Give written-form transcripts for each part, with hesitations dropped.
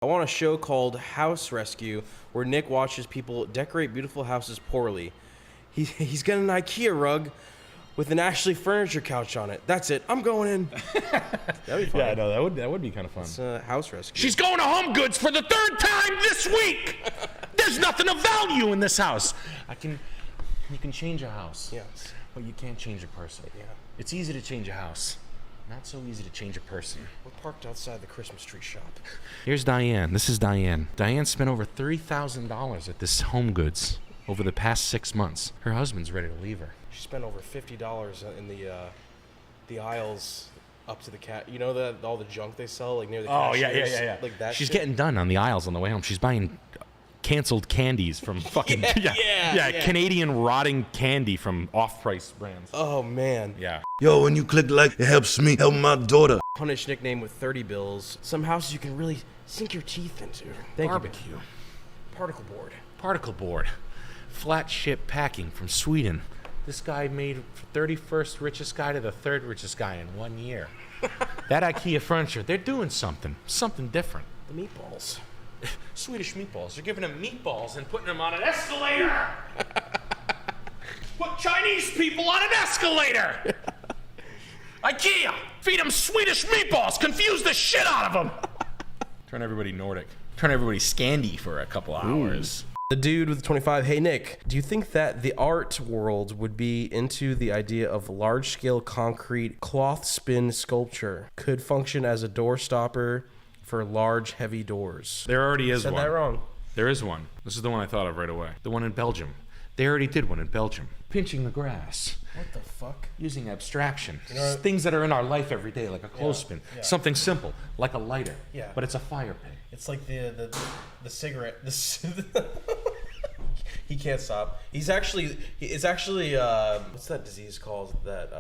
I want a show called House Rescue where Nick watches people decorate beautiful houses poorly. He's got an Ikea rug with an Ashley furniture couch on it. That's it. I'm going in. That'd be fun. Yeah, no, that would be kind of fun. It's House Rescue. She's going to Home Goods for the 3rd time this week. There's nothing of value in this house. You can change a house. Yes. But you can't change a person. Yeah. It's easy to change a house. Not so easy to change a person. We're parked outside the Christmas tree shop. Here's Diane. This is Diane. Diane spent over $3,000 at this Home Goods over the past 6 months. Her husband's ready to leave her. She spent over $50 in the aisles up to the cat. You know that all the junk they sell like near the cashiers? yeah. Like that. She's shit? getting done on the aisles on the way home. She's buying canceled candies from fucking Canadian rotting candy from off-price brands. Oh man. Yeah. Yo, when you click like, it helps me help my daughter. Punish nickname with 30 bills. Some houses you can really sink your teeth into. Thank Barbecue. you. Particle board. Particle board. Flat ship packing from Sweden. This guy made 31st richest guy to the 3rd richest guy in 1 year. That IKEA furniture, they're doing something different. The meatballs. Swedish meatballs. They're giving them meatballs and putting them on an escalator. Put Chinese people on an escalator. IKEA, feed them Swedish meatballs. Confuse the shit out of them. Turn everybody Nordic. Turn everybody Scandi for a couple hours. The dude with the 25, hey Nick, do you think that the art world would be into the idea of large-scale concrete cloth spin sculpture could function as a door stopper for large, heavy doors? There already is Said one. that wrong. There is one. This is the one I thought of right away. The one in Belgium. They already did one in Belgium. Pinching the grass. What the fuck? Using abstraction. You know, things that are in our life every day, like a clothespin. Yeah. Something simple, like a lighter. Yeah. But it's a fire pit. It's like the cigarette. He can't stop. It's actually what's that disease called? That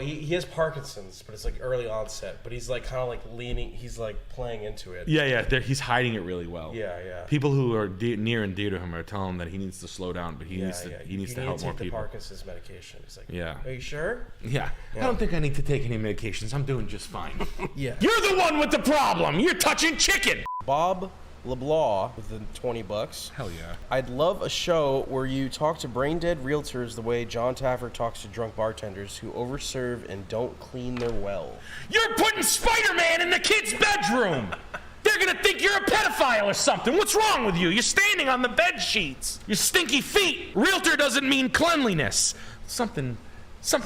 he has Parkinson's, but it's like early onset. But he's like kind of like leaning. He's like playing into it. Yeah. He's hiding it really well. Yeah. People who are near and dear to him are telling him that he needs to slow down, but he needs to help more take the people. Parkinson's medication. He's like, Yeah. Are you sure? Yeah. I don't think I need to take any medications. I'm doing just fine. Yeah. You're the one with the problem. You're touching chicken. Bob LeBlanc with the $20. Hell yeah. I'd love a show where you talk to brain-dead realtors the way Jon Taffer talks to drunk bartenders who overserve and don't clean their well. You're putting Spider-Man in the kid's bedroom. They're gonna think you're a pedophile or something. What's wrong with you? You're standing on the bed sheets. Your stinky feet. Realtor doesn't mean cleanliness. Something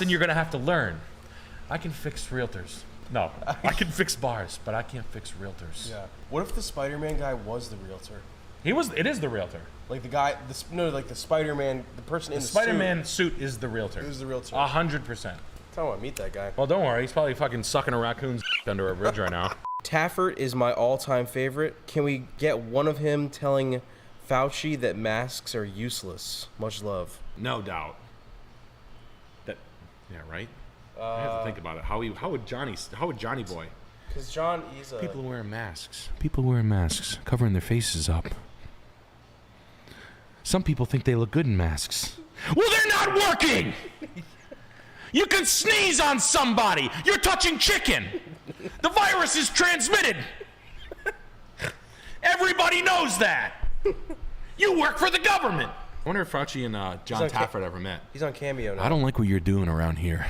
you're gonna have to learn. I can fix realtors. No, I can fix bars, but I can't fix realtors. Yeah. What if the Spider-Man guy was the realtor? It is the realtor. Like the guy, like the Spider-Man, the person in the Spider-Man suit is the realtor. Who's the realtor? 100%. I don't want to meet that guy. Well, don't worry. He's probably fucking sucking a raccoon's under a bridge right now. Taffert is my all-time favorite. Can we get one of him telling Fauci that masks are useless? Much love. No doubt. Yeah, right? I have to think about it. How would Johnny Boy? Because John, he's a... People wearing masks. People wearing masks, covering their faces up. Some people think they look good in masks. Well, they're not working! You can sneeze on somebody! You're touching chicken! The virus is transmitted! Everybody knows that! You work for the government! I wonder if Fauci and Jon Taffer ever met. He's on Cameo now. I don't like what you're doing around here.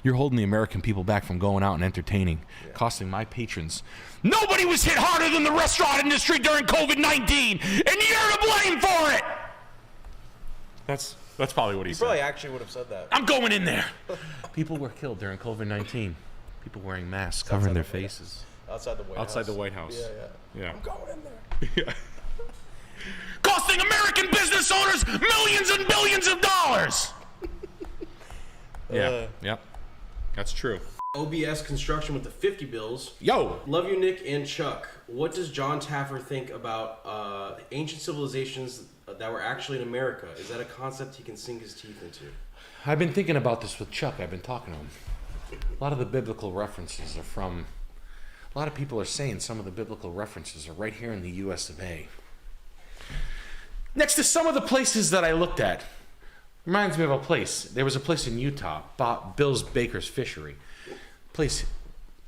You're holding the American people back from going out and entertaining, costing my patrons. Nobody was hit harder than the restaurant industry during COVID-19, and you're to blame for it! That's probably what he said. Probably actually would have said that. I'm going in there. People were killed during COVID-19. People wearing masks, covering their faces. Outside the White House. Outside the White House. Yeah. I'm going in there. Costing American business owners millions and billions of dollars! Yep. That's true. OBS Construction with the 50 bills. Yo! Love you, Nick and Chuck. What does Jon Taffer think about ancient civilizations that were actually in America? Is that a concept he can sink his teeth into? I've been thinking about this with Chuck. I've been talking to him. A lot of the biblical references are from... A lot of people are saying some of the biblical references are right here in the US of A. Next to some of the places that I looked at. Reminds me of a place. There was a place in Utah, Bill's Baker's Fishery. Place,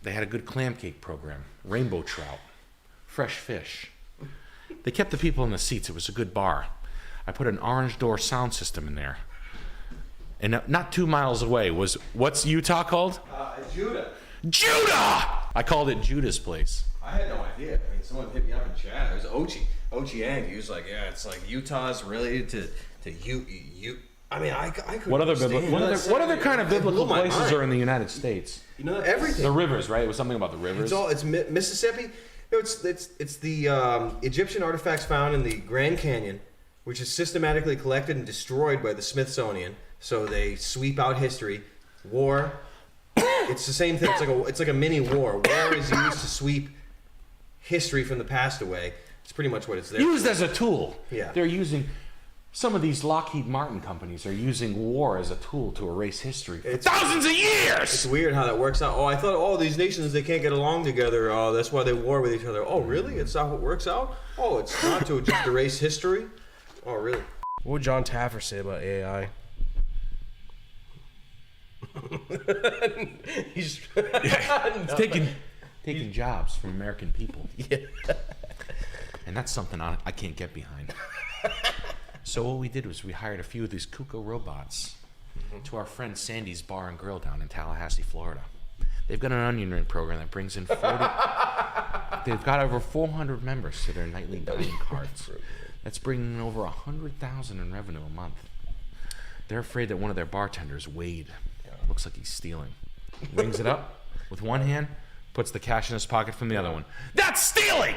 they had a good clam cake program. Rainbow trout. fresh fish. They kept the people in the seats. It was a good bar. I put an orange door sound system in there. And not 2 miles away was, what's Utah called? Judah. Judah! I called it Judah's place. I had no idea. I mean, someone hit me up in chat. It was Ochi Yang. He was like, yeah, it's like Utah's related to you. I mean, I could. What other kind of biblical blew my places mind. are in the United States? You know, everything. The rivers, right? It was something about the rivers. It's Mississippi. No, it's the Egyptian artifacts found in the Grand Canyon, which is systematically collected and destroyed by the Smithsonian. So they sweep out history. War. It's the same thing. It's like a mini war. War is used to sweep history from the past away. It's pretty much what it's there. Used as a tool. Yeah. They're using. Some of these Lockheed Martin companies are using war as a tool to erase history for thousands of years. It's weird how that works out. Oh, I thought, these nations, they can't get along together. Oh, that's why they war with each other. Oh, really? It's not how it works out? Oh, it's not to just erase history? Oh, really? What would Jon Taffer say about AI? He's taking jobs from American people. Yeah. And that's something I can't get behind. So what we did was we hired a few of these Kuka robots to our friend Sandy's Bar and Grill down in Tallahassee, Florida. They've got an onion ring program that brings in 40... They've got over 400 members to their nightly dining cards. That's bringing in over $100,000 in revenue a month. They're afraid that one of their bartenders, Wade, looks like he's stealing. Rings it up with one hand, puts the cash in his pocket from the other one. That's stealing!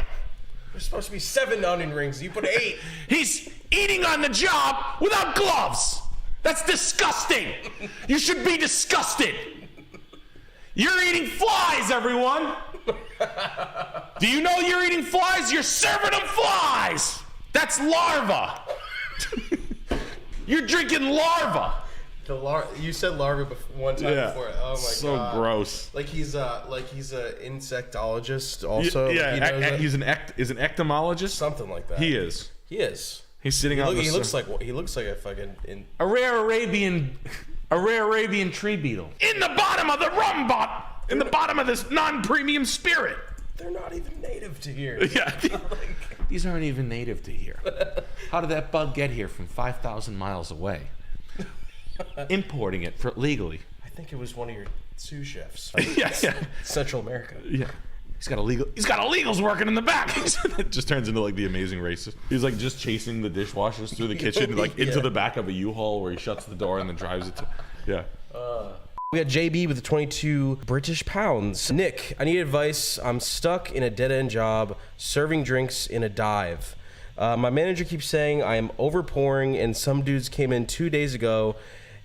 There's supposed to be 7 onion rings. You put 8. He's eating on the job without gloves. That's disgusting. You should be disgusted. You're eating flies, everyone. Do you know you're eating flies? You're serving them flies. That's larva. You're drinking larva. You said larva one time before. Oh my god. So gross. Like he's a insectologist also. Yeah, Like he knows he's an entomologist. something like that. He is. He is. He's sitting out. He looks like a fucking a rare Arabian tree beetle in the bottom of the rum bot. In the bottom of this non-premium spirit. They're not even native to here. Yeah. These aren't even native to here. How did that bug get here from 5,000 miles away? Importing it legally. I think it was one of your sous chefs. Yeah. Central America. Yeah. He's got illegals working in the back. It just turns into like the Amazing Racist. He's like just chasing the dishwashers through the kitchen, like into the back of a U-Haul where he shuts the door and then drives it to. Yeah. We got JB with 22 British pounds. Nick, I need advice. I'm stuck in a dead-end job, serving drinks in a dive. My manager keeps saying I am overpouring, and some dudes came in 2 days ago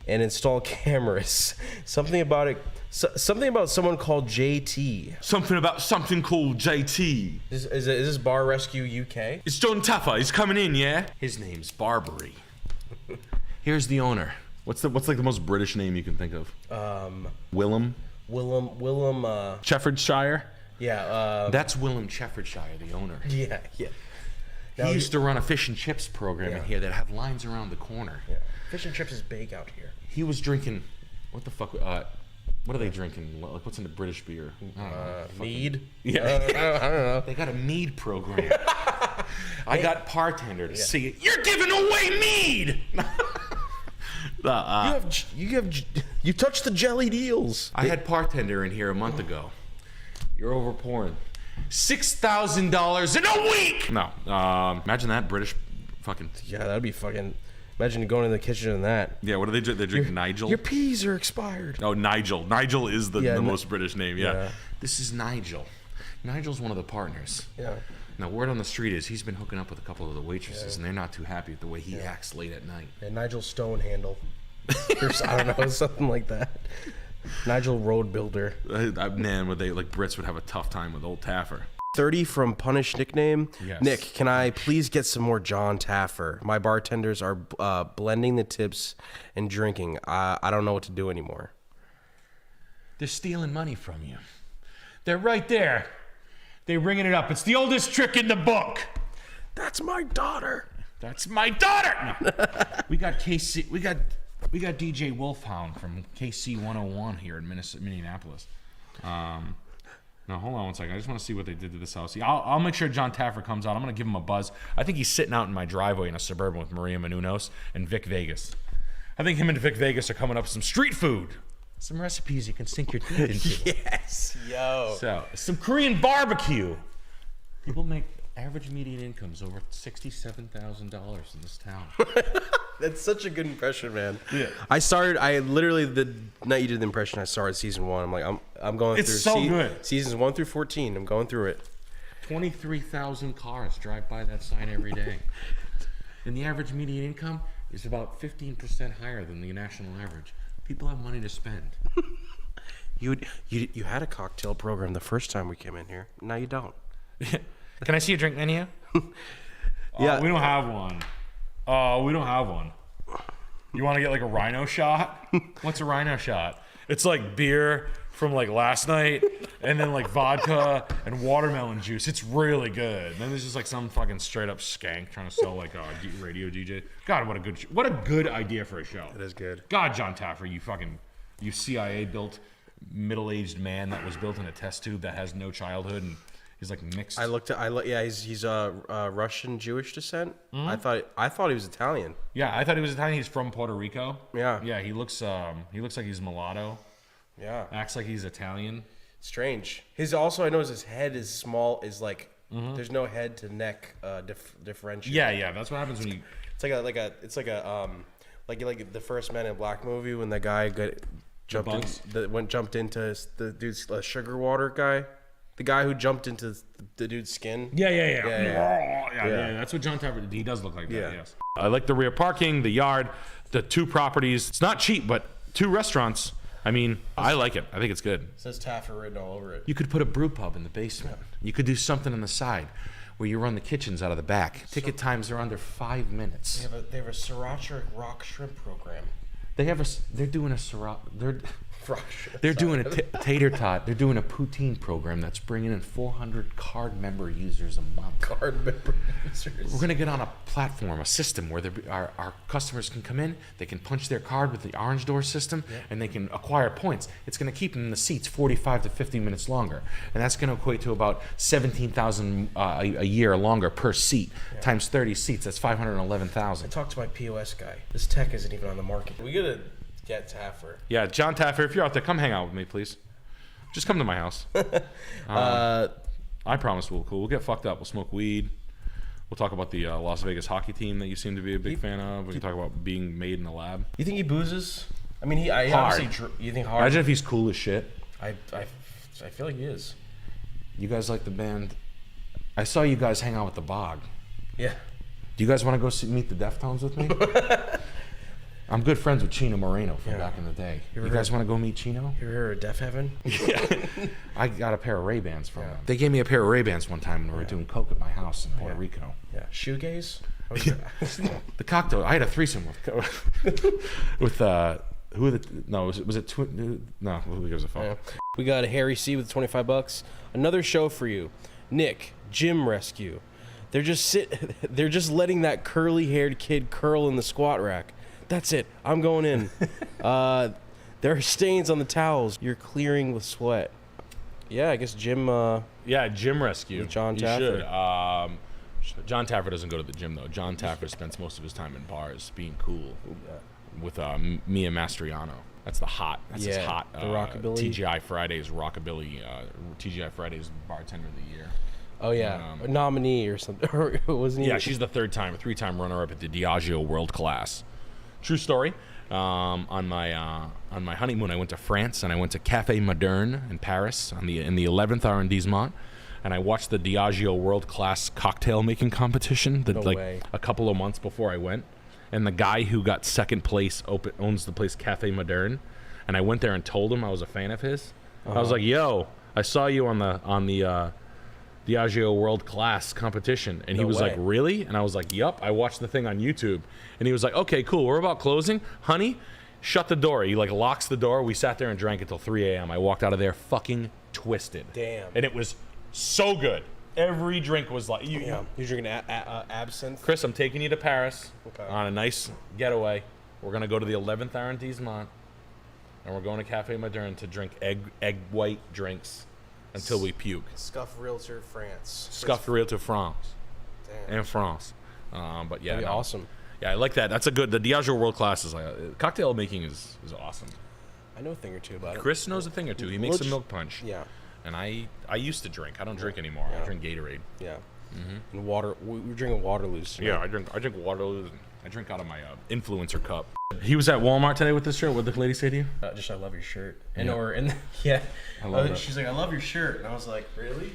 and installed cameras. Something about someone called JT. Something about something called JT. Is this Bar Rescue UK? It's Jon Taffer. He's coming in, yeah? His name's Barbary. Here's the owner. What's like the most British name you can think of? Willem. Cheffordshire. Yeah. That's Willem Cheffordshire, the owner. Yeah. He used to run a fish and chips program in here that had lines around the corner. Yeah. Fish and chips is big out here. He was drinking, what the fuck? What are they drinking? Like, what's in the British beer? I don't know. Mead? Yeah. I don't know. They got a mead program. I got bartender to see it. You're giving away mead. You touched the jellied eels. I had bartender in here a month ago. You're overpouring. $6,000 in a week. No, imagine that British fucking. Yeah, that'd be fucking. Imagine going in the kitchen and that. Yeah, what do they drink? They drink Nigel. Your peas are expired. Oh, Nigel. Nigel is the most British name. Yeah. This is Nigel. Nigel's one of the partners. Yeah. Now, word on the street is he's been hooking up with a couple of the waitresses, and they're not too happy with the way he acts late at night. Yeah, Nigel Stonehandle. I don't know, something like that. Nigel Road Builder. Man, Brits would have a tough time with old Taffer. 30 from Punish Nickname. Yes. Nick, can I please get some more Jon Taffer? My bartenders are blending the tips and drinking. I don't know what to do anymore. They're stealing money from you. They're right there. They're ringing it up. It's the oldest trick in the book. That's my daughter. That's my daughter. No. We got KC. We got DJ Wolfhound from KC 101 here in Minneapolis. No, hold on one second. I just want to see what they did to this house. I'll make sure Jon Taffer comes out. I'm going to give him a buzz. I think he's sitting out in my driveway in a Suburban with Maria Menounos and Vic Vegas. I think him and Vic Vegas are coming up with some street food. Some recipes you can sink your teeth into. Yes, yo. So, some Korean barbecue. People make average median incomes over $67,000 in this town. That's such a good impression, man. Yeah. I literally, the night you did the impression, I started season 1. I'm like, I'm going through. It's so good. Seasons 1 through 14. I'm going through it. 23,000 cars drive by that sign every day. And the average median income is about 15% higher than the national average. People have money to spend. You had a cocktail program the first time we came in here. Now you don't. Can I see a drink menu? Yeah. We don't have one. We don't have one. You want to get like a rhino shot? What's a rhino shot? It's like beer from like last night and then like vodka and watermelon juice. It's really good. Then there's just like some fucking straight up skank trying to sell like a radio DJ. God, what a good idea for a show. It is good. God, Jon Taffer, you CIA built middle-aged man that was built in a test tube that has no childhood and he's like mixed. He's Russian Jewish descent. I thought he was Italian. Yeah, I thought he was Italian. He's from Puerto Rico. Yeah. Yeah, he looks like he's mulatto. Yeah. Acts like he's Italian. Strange. I noticed his head is small. Is like there's no head to neck differential. Yeah. That's what happens when you. It's like the first Men in Black movie when the guy jumped into the dude's sugar water guy. The guy who jumped into the dude's skin. Yeah. That's what Jon Taffer did. He does look like that. Yeah. Yes. I like the rear parking, the yard, the 2 properties. It's not cheap, but 2 restaurants. I mean, I like it. I think it's good. It says Taffer written all over it. You could put a brew pub in the basement. You could do something on the side where you run the kitchens out of the back. Ticket times are under 5 minutes. They have a sriracha rock shrimp program. They're doing a They're doing a tater tot. They're doing a poutine program that's bringing in 400 card member users a month. Card member users. We're gonna get on a platform, a system where our customers can come in, they can punch their card with the orange door system, and they can acquire points. It's gonna keep them in the seats 45 to 50 minutes longer, and that's gonna equate to about $17,000 a year longer per seat, times 30 seats. That's $511,000. I talked to my POS guy. This tech isn't even on the market. We gotta get Taffer. Yeah, Jon Taffer, if you're out there, come hang out with me, please. Just come to my house. I promise we'll cool. We'll get fucked up. We'll smoke weed. We'll talk about the Las Vegas hockey team that you seem to be a big fan of. We can talk about being made in the lab. You think he boozes? I mean, I hard. obviously. You think hard? Imagine if he's cool as shit. I feel like he is. You guys like the band? I saw you guys hang out with the Bog. Yeah. Do you guys want to go meet the Deftones with me? I'm good friends with Chino Moreno from back in the day. You guys want to go meet Chino? You ever heard of Def Heaven? Yeah. I got a pair of Ray-Bans from them. They gave me a pair of Ray-Bans one time when we were doing coke at my house in Puerto Rico. Yeah. Shoegaze? The cocktail. I had a threesome with who the no was it no who gives a fuck? Yeah. We got a Harry C with $25. Another show for you, Nick. Gym rescue. They're just letting that curly-haired kid curl in the squat rack. That's it. I'm going in. There are stains on the towels. You're clearing with sweat. Yeah, I guess gym. Gym rescue. Jon Taffer. Jon Taffer doesn't go to the gym though. Jon Taffer spends most of his time in bars, being cool, with Mia Mastriano. That's his hot. The Rockabilly. TGI Fridays Rockabilly. TGI Fridays Bartender of the Year. Oh yeah, a nominee or something. Wasn't he? Yeah, she's the three-time runner-up at the Diageo World Class. True story. On my honeymoon, I went to France and I went to Café Moderne in Paris in the 11th arrondissement, and I watched the Diageo World Class cocktail making competition. A couple of months before I went, and the guy who got second place owns the place Café Moderne, and I went there and told him I was a fan of his. I was like, "Yo, I saw you on the Diageo World Class competition," and he was like, "Really?" And I was like, "Yup, I watched the thing on YouTube." And he was like, "Okay, cool, we're about closing, honey, shut the door." He like locks the door. We sat there and drank until 3 a.m. I walked out of there fucking twisted. Damn. And it was so good. Every drink was like You're drinking absinthe. Chris, I'm taking you to Paris on a nice getaway. We're gonna go to the 11th arrondissement, and we're going to Café Moderne to drink egg white drinks until we puke. Scuffed Realtor France. Scuffed Realtor France. Damn. And France. But yeah, That'd be no. awesome. Yeah, I like that. That's a good. The Diageo world class is like cocktail making is awesome. I know a thing or two about it. Chris knows a thing or two. He makes a milk punch. Yeah. And I used to drink. I don't drink anymore. Yeah. I drink Gatorade. Yeah. And water. We were drinking Waterloos tonight. Yeah, I drink Waterloo. I drink out of my influencer cup. He was at Walmart today with this shirt. What did the lady say to you? Just I love your shirt. Yeah. I love that. She's like, I love your shirt, and I was like, really?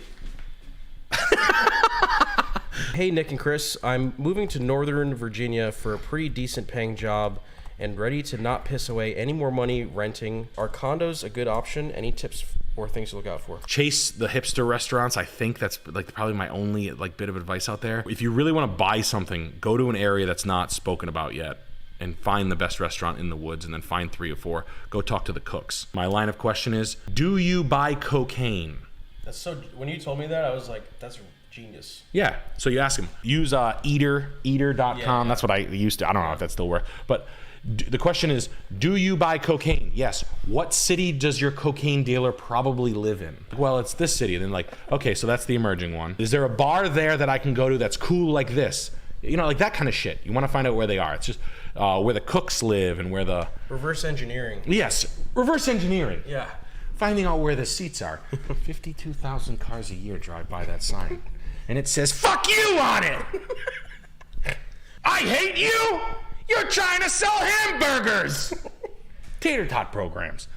Hey, Nick and Chris, I'm moving to Northern Virginia for a pretty decent paying job and ready to not piss away any more money renting. Are condos a good option? Any tips or things to look out for? Chase the hipster restaurants. I think that's like probably my only like bit of advice out there. If you really want to buy something, go to an area that's not spoken about yet and find the best restaurant in the woods, and then find 3 or 4. Go talk to the cooks. My line of question is, do you buy cocaine? That's so. When you told me that, I was like, that's genius. Yeah. So you ask him. Use eater.com. Yeah. That's what I used to. I don't know if that still works. But the question is, do you buy cocaine? Yes. What city does your cocaine dealer probably live in? Well, it's this city. And then like, okay, so that's the emerging one. Is there a bar there that I can go to that's cool like this? You know, like that kind of shit. You want to find out where they are. It's just where the cooks live and where the... Reverse engineering. Yes. Reverse engineering. Yeah. Finding out where the seats are. 52,000 cars a year drive by that sign. And it says, fuck you on it! I hate you! You're trying to sell hamburgers! Tater tot programs.